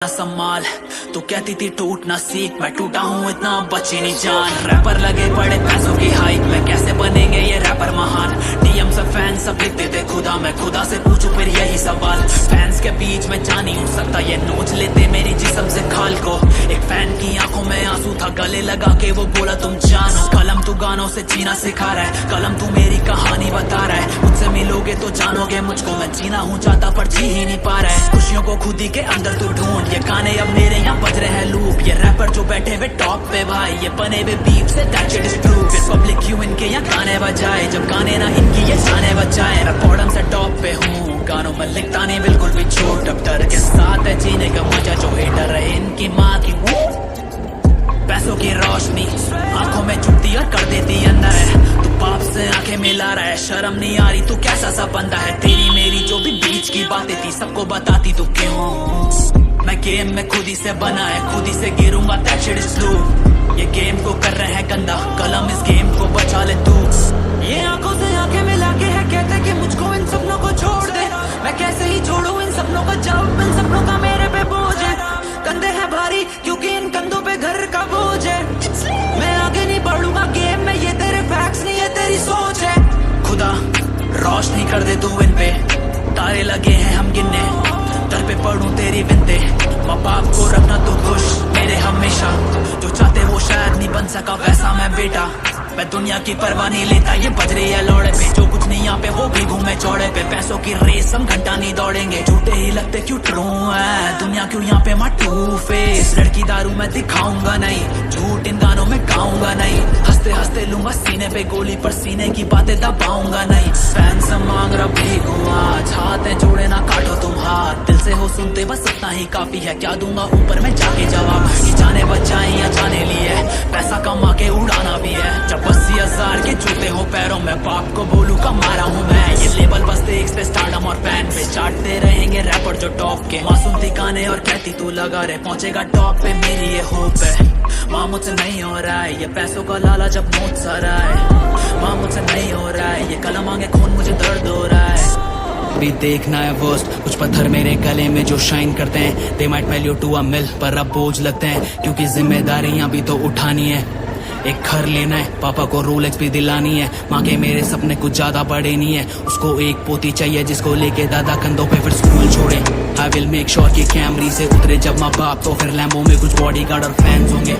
संभाल। तू कहती थी टूट ना सीख, मैं टूटा हूँ इतना बची नहीं जान। रैपर लगे पड़े पैसों की हाइक में, कैसे बनेंगे ये रैपर महान। डीएम से फैंस सब लिखते थे खुदा, मैं खुदा से पूछूं फिर यही सवाल। फैंस के बीच में जा नहीं हो सकता, ये नोच लेते मेरी जिस्म से खाल को। एक फैन की आंखों में आंसू था, गले लगा के वो बोला तुम जानो। कलम तू गानों से जीना सिखा रहा है, कलम तू मेरी कहानी बता रहा है। मुझसे मिलोगे तो जानोगे मुझको, मैं जीना हूँ चाहता पर जी ही नहीं पा रहा है। खुशियों को खुद ही के अंदर तू ढूंढ, ये गाने अब मेरे यहाँ बज रहे हैं लूप। ये रैपर जो बैठे हुए टॉप पे भाई, ये बने हुए beef say that shit is true. फिर पब्लिक क्यों इनके यहाँ गाने बजाए, जब गाने ना इनकी ये जाने बजाए। मैं बॉटम से टॉप पे हूँ, गानों में लिखता नहीं बिल्कुल भी झूठ। अब डर के साथ है जीने का मजा, जो हेटर है इनकी माँ की वो। पैसों की रोशनी आंखों में चुभती और कर देती अंदर है। तू बाप से आंखें मिला रहा है, शर्म नहीं आ रही तू कैसा सा बंदा है। तेरी मेरी जो भी बीच की बातें थी सबको बताती तू क्यों। मैं गेम में खुद ही से बना है, खुद ही से गिरूंगा दैट शिट इज ट्रू। ये गेम को कर रहे हैं गंदा, कलम इस गेम को बचा ले तू। ये आंखों से आंखें मिला के है कहते कि मुझको इन सपनों को छोड़ दे। मैं कैसे ही छोड़ू इन सपनों का, जब इन सपनों का मेरे पे बोझ है। कंधे हैं भारी क्योंकि इन कंधों पे घर का बोझ है। मैं आगे नहीं बढ़ूंगा गेम में, ये तेरे फैक्ट्स नहीं है तेरी सोच है। खुदा रोशनी कर दे तू इन पे, तारे लगे हैं हम गिनने। दर पे पढ़ूं तेरी विनते, माँ बाप को रखना तू खुश मेरे हमेशा। जो चाहते वो शायद नहीं बन सका वैसा मैं बेटा। मैं दुनिया की परवाह नहीं लेता, ये बज रही है लौड़े पे। जो कुछ नहीं यहाँ पे वो भी घूमे चौड़े पे। पैसों की रेस हम घंटा नहीं दौड़ेंगे, झूठे ही लगते क्यों ट्रू है दुनिया क्यों यहाँ पे मैं टू फेस। लड़की दारू मैं दिखाऊंगा नहीं, झूठ इन गानों में गाऊंगा नहीं। हंसते हंसते लूंगा सीने पे गोली, पर सीने की बातें दबाऊंगा नहीं। फैन से मांग रहा भीगू आज, हाथ है जोड़े ना काटो तुम हाथ। दिल से हो सुनते बस इतना ही काफी है, क्या दूंगा ऊपर में जाके जवाब। ये जाने बचाए या जाने लिए, पैसा कमा के उड़ाना भी है। जब 80,000 के जूते हो पैरों में, बाप को बोलू कमारा हूँ मैं। ये लेबल बस देख पे स्टार्डम और पैन पे चाटते रहेंगे रैपर जो टॉप के। मासूम थी गाने और कहती तू लगा रहे, पहुंचेगा टॉप पे मेरी ये होप है। माँ मुझसे नहीं हो रहा है ये पैसों का लाला, जब नोट सारा है। माँ मुझसे नहीं हो रहा है ये कलम मांगे खून, मुझे दर्द हो रहा है। भी देखना है वर्स्ट, कुछ पत्थर मेरे गले में जो शाइन करते हैं। They might value to a mill, पर अब बोझ लगते हैं क्योंकि जिम्मेदारियां भी तो उठानी है। एक घर लेना है, पापा को रोलेक्स भी दिलानी है। माँ के मेरे सपने कुछ ज्यादा बड़े नहीं है, उसको एक पोती चाहिए जिसको लेके दादा कंधों पे फिर स्कूल छोड़े। आई विल मेक श्योर कि कैमरी से उतरे जब माँ बाप, तो फिर लैम्बो में कुछ बॉडीगार्ड और फैंस होंगे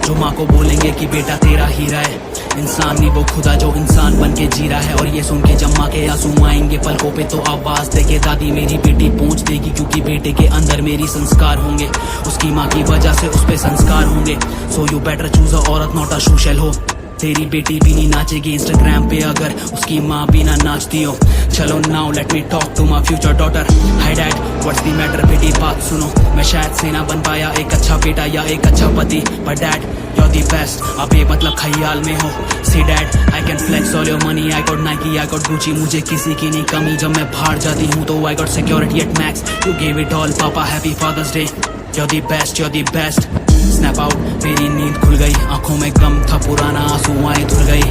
जो माँ को बोलेंगे कि बेटा तेरा हीरा है। इंसान नहीं वो खुदा जो इंसान बन के जी रहा है। और ये सुन के जब माँ के आंसू आएंगे पलकों पे, तो आवाज देके दादी मेरी बेटी पहुंच देगी, क्योंकि बेटे के अंदर मेरी संस्कार होंगे। उसकी माँ की वजह से उस पे संस्कार होंगे। So you better choose a औरत नॉट अ शूशल हो। तेरी बेटी भी नहीं नाचेगी इंस्टाग्राम पे अगर उसकी माँ भी ना नाचती हो। चलो now let me talk to my future daughter. Hi dad what's the matter, बेटी बात सुनो। मैं शायद से ना बन पाया एक अच्छा बेटा या एक अच्छा पति, पर डैड you're the best। अब ये मतलब ख्याल में हो। See dad, I can flex all your money, I got Nike, I got Gucci, मुझे किसी की नहीं कमी। जब मैं बाहर जाती हूँ तो I got security at max। You gave it all, Papa, happy Father's Day। You're the best, you're the best। Snap out, मेरी नींद खुल गई, आंखों में गम था पुराना, आंसू आए धुल गई।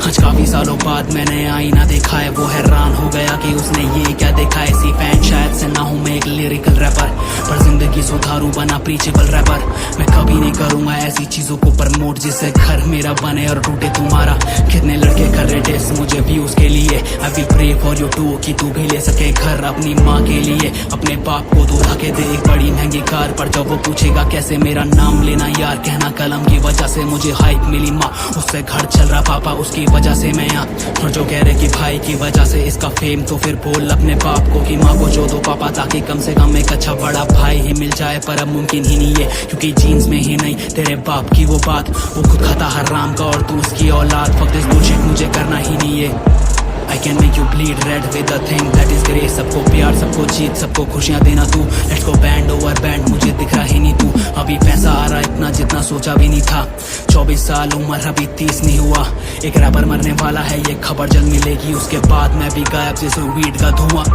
आज काफी सालों बाद मैंने आईना देखा है, वो हैरान हो गया कि उसने ये क्या देखा है। सी फैन शायद से ना हूँ मैं एक लिरिकल रैपर, पर जिंदगी सुधारू बना प्रीचेबल रैपर। मैं कभी नहीं करूंगा ऐसी चीजों को प्रमोट जिससे घर मेरा बने और टूटे तुम्हारा। कितने लड़के कर रहे टेस्ट मुझे व्यूज के लिए, I will pray for you too कि तू भी ले सके घर अपनी माँ के लिए। अपने बाप को तू ढके दे एक बड़ी महंगी कार, पर जब वो पूछेगा कैसे मेरा नाम लेना यार, कहना कलम की वजह से मुझे हाइप मिली। माँ उससे घर चल रहा, पापा उसकी वजह से मैं यहाँ। और जो कह रहे कि भाई की वजह से इसका फेम, तो फिर बोल अपने बाप को कि माँ को जो दो पापा, ताकि कम से कम एक अच्छा बड़ा भाई ही मिल जाए। पर अब मुमकिन ही नहीं है क्योंकि जीन्स में ही नहीं तेरे बाप की वो बात। वो खुद खाता हराम का और तू उसकी औलाद। फक दिस बुलशिट मुझे करना ही नहीं है। I can make you bleed red with a thing that is grey। सबको प्यार सबको जीत सबको खुशियाँ देना तू। Let's go band over band, मुझे दिख रहा ही नहीं तू। अभी पैसा आ रहा इतना जितना सोचा भी नहीं था। 24 साल उम्र अभी 30 नहीं हुआ। एक रैपर मरने वाला है ये खबर जल्द मिलेगी, उसके बाद मैं भी गायब जैसे वीड का धुआं।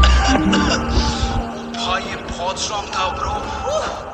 भाई ये बहुत स्ट्रॉन्ग था ब्रो।